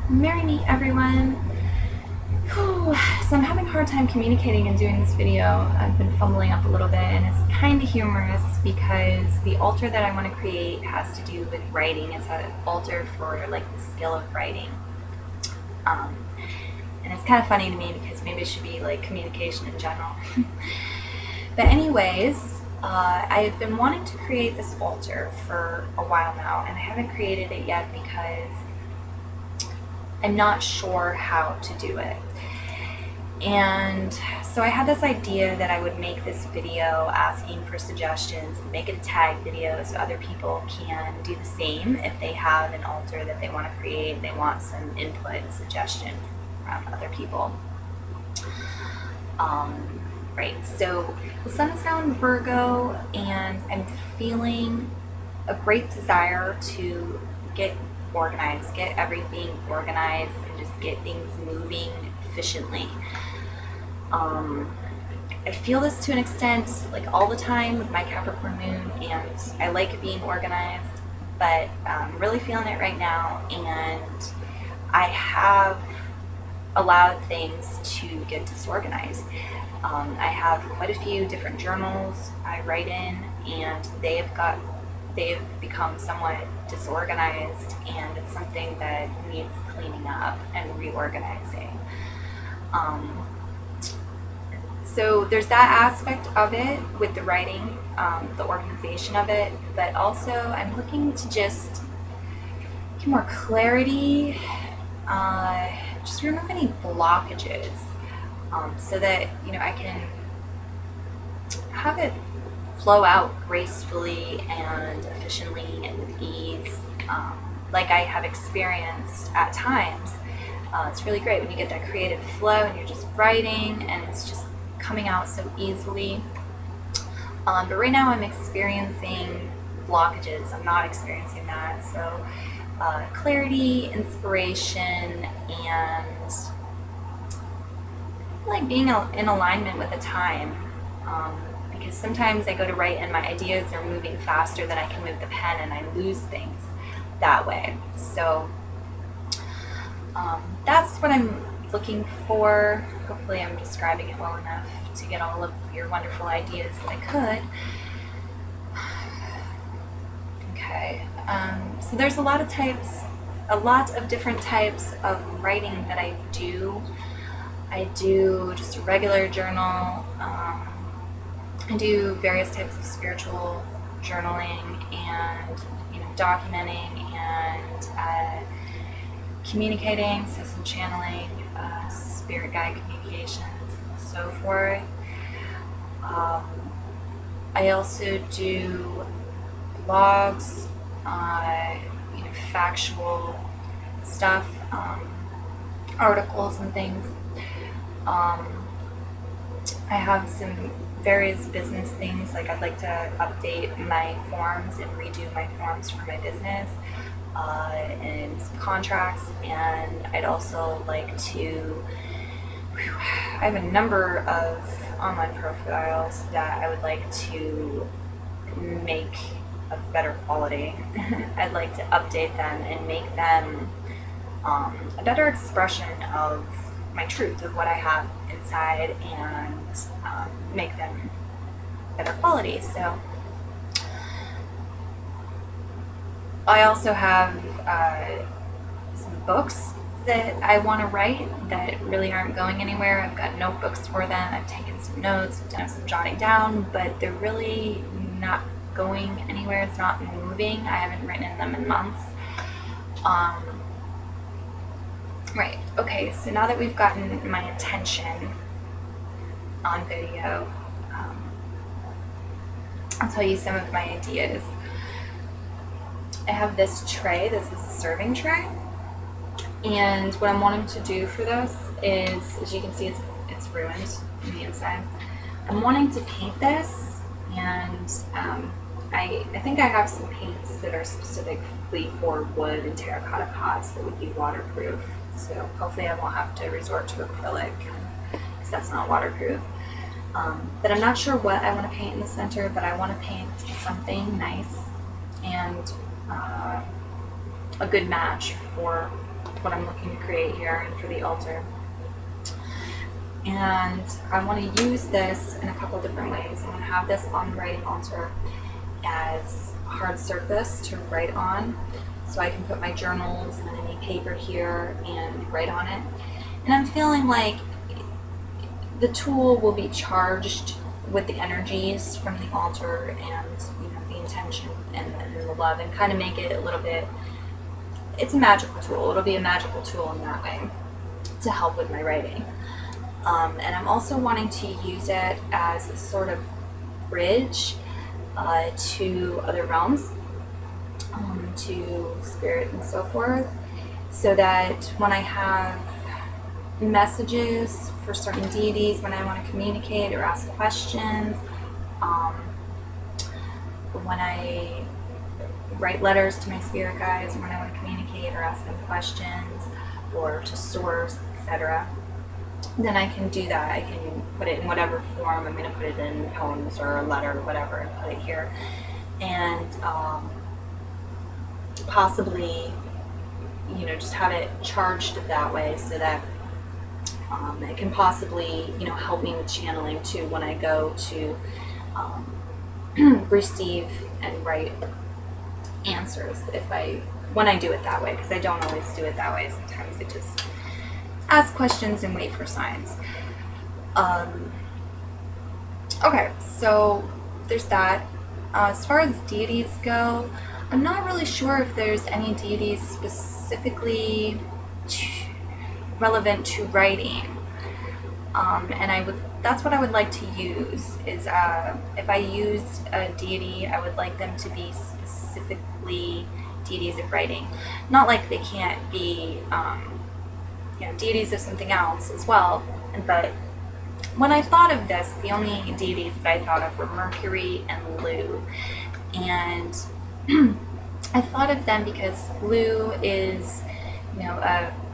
Marry me, everyone. Whew. So I'm having a hard time communicating and doing this video. I've been fumbling up a little bit, and it's kind of humorous because the altar that I want to create has to do with writing. It's an altar for like the skill of writing. Um, and it's kind of funny to me because maybe it should be like communication in general. But anyways, I've been wanting to create this altar for a while now, and I haven't created it yet because I'm not sure how to do it. And so I had this idea that I would make this video asking for suggestions and make it a tag video so other people can do the same if they have an altar that they want to create, they want some input and suggestion from other people. Right, so the sun is now in Virgo, and I'm feeling a great desire to get organized, get everything organized, and just get things moving efficiently. I feel this to an extent, like all the time with my Capricorn moon, and I like being organized, but I'm really feeling it right now, and I have allowed things to get disorganized. I have quite a few different journals I write in, and they've become somewhat disorganized, and it's something that needs cleaning up and reorganizing. So there's that aspect of it with the writing, the organization of it, but also I'm looking to just get more clarity, just remove any blockages, so that I can have it flow out gracefully and efficiently and with ease, like I have experienced at times. It's really great when you get that creative flow and you're just writing and it's just coming out so easily. But right now I'm experiencing blockages. I'm not experiencing that. So clarity, inspiration, and like being in alignment with the time. Because sometimes I go to write and my ideas are moving faster than I can move the pen, and I lose things that way. So that's what I'm looking for. Hopefully I'm describing it well enough to get all of your wonderful ideas that I could. Okay, so there's a lot of different types of writing that I do. I do just a regular journal. I do various types of spiritual journaling and documenting and communicating, so some channeling, spirit guide communications, and so forth. I also do blogs, factual stuff, articles and things. I have some various business things, like I'd like to update my forms and redo my forms for my business, and some contracts, and I'd also like to, I have a number of online profiles that I would like to make of better quality. I'd like to update them and make them a better expression of my truth, of what I have inside, and make them better quality. So I also have some books that I want to write that really aren't going anywhere. I've got notebooks for them. I've taken some notes, I've done some jotting down, but they're really not going anywhere. It's not moving. I haven't written in them in months. Right, okay, so now that we've gotten my attention on video, I'll tell you some of my ideas. I have this tray. This is a serving tray, and what I'm wanting to do for this is, as you can see, it's ruined on the inside. I'm wanting to paint this, and I think I have some paints that are specifically for wood and terracotta pots that would be waterproof. So hopefully I won't have to resort to acrylic, because that's not waterproof. But I'm not sure what I want to paint in the center, but I want to paint something nice and a good match for what I'm looking to create here and for the altar. And I want to use this in a couple different ways. I'm going to have this on the writing altar as a hard surface to write on, so I can put my journals and any paper here and write on it. And I'm feeling like the tool will be charged with the energies from the altar and the intention and the love, and kind of make it a little bit, it's a magical tool. It'll be a magical tool in that way to help with my writing. And I'm also wanting to use it as a sort of bridge to other realms, to spirit and so forth, so that when I have messages for certain deities, when I want to communicate or ask questions, when I write letters to my spirit guides, when I want to communicate or ask them questions, or to source, etc., then I can do that. I can put it in whatever form. I'm going to put it in poems or a letter or whatever, and put it here. And possibly, just have it charged that way, so that it can possibly, help me with channeling too when I go to receive and write answers. When I do it that way, because I don't always do it that way. Sometimes I just ask questions and wait for signs. Okay, so there's that. As far as deities go, I'm not really sure if there's any deities specifically relevant to writing. And that's what I would like to use, is if I used a deity, I would like them to be specifically deities of writing. Not like they can't be deities of something else as well, but when I thought of this, the only deities that I thought of were Mercury and Lu. And I thought of them because Lu is,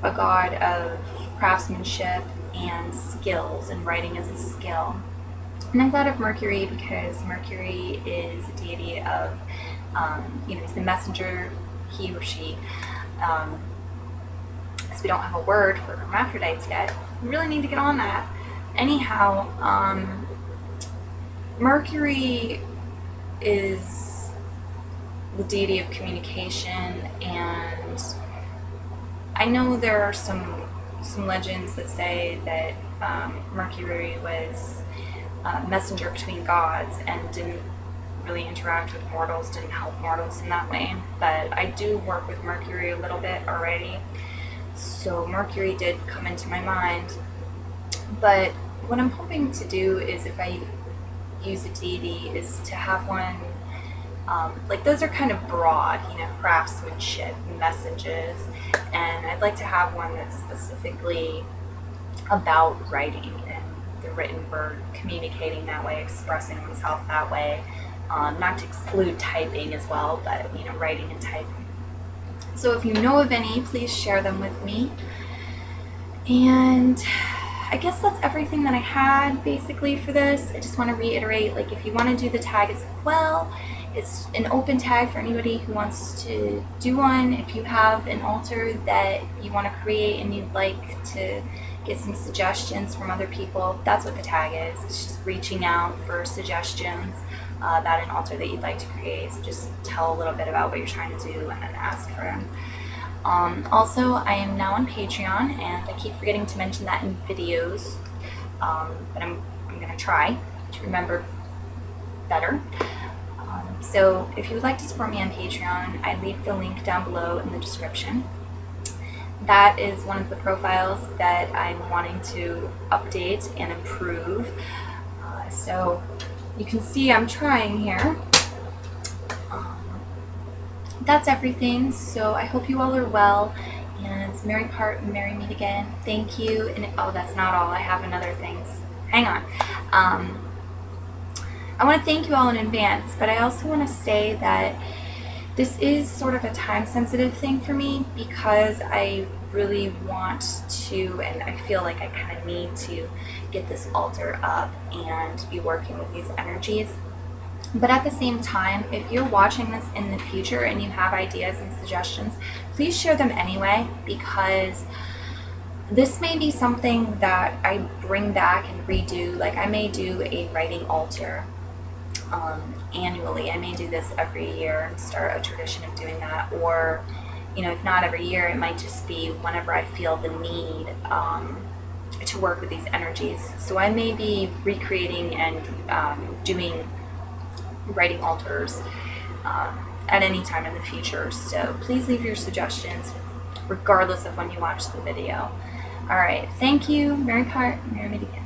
a god of craftsmanship and skills, and writing is a skill. And I thought of Mercury because Mercury is a deity of, he's the messenger, he or she. Because we don't have a word for hermaphrodites yet. We really need to get on that. Anyhow, Mercury is the deity of communication, and I know there are some legends that say that Mercury was a messenger between gods and didn't really interact with mortals, didn't help mortals in that way. But I do work with Mercury a little bit already, so Mercury did come into my mind. But what I'm hoping to do is, if I use a deity, is to have one, those are kind of broad, craftsmanship, messages, and I'd like to have one that's specifically about writing and the written word, communicating that way, expressing oneself that way, not to exclude typing as well, but writing and typing. So if you know of any, please share them with me. And I guess that's everything that I had basically for this. I just want to reiterate, if you want to do the tag as well, it's an open tag for anybody who wants to do one. If you have an altar that you want to create and you'd like to get some suggestions from other people, that's what the tag is. It's just reaching out for suggestions about an altar that you'd like to create. So just tell a little bit about what you're trying to do and then ask for them. Also, I am now on Patreon, and I keep forgetting to mention that in videos, but I'm going to try to remember better. So if you would like to support me on Patreon, I leave the link down below in the description. That is one of the profiles that I'm wanting to update and improve. So you can see I'm trying here. That's everything. So I hope you all are well, and it's merry part and merry meet again. Thank you. And that's not all. I have another things. Hang on. I want to thank you all in advance, but I also want to say that this is sort of a time-sensitive thing for me, because I really want to, and I feel like I kind of need to get this altar up and be working with these energies. But at the same time, if you're watching this in the future and you have ideas and suggestions, please share them anyway, because this may be something that I bring back and redo. Like, I may do a writing altar annually. I may do this every year and start a tradition of doing that. Or, if not every year, it might just be whenever I feel the need to work with these energies. So I may be recreating and doing writing altars at any time in the future. So please leave your suggestions regardless of when you watch the video. All right, thank you. Mary Part, Mary Meet again.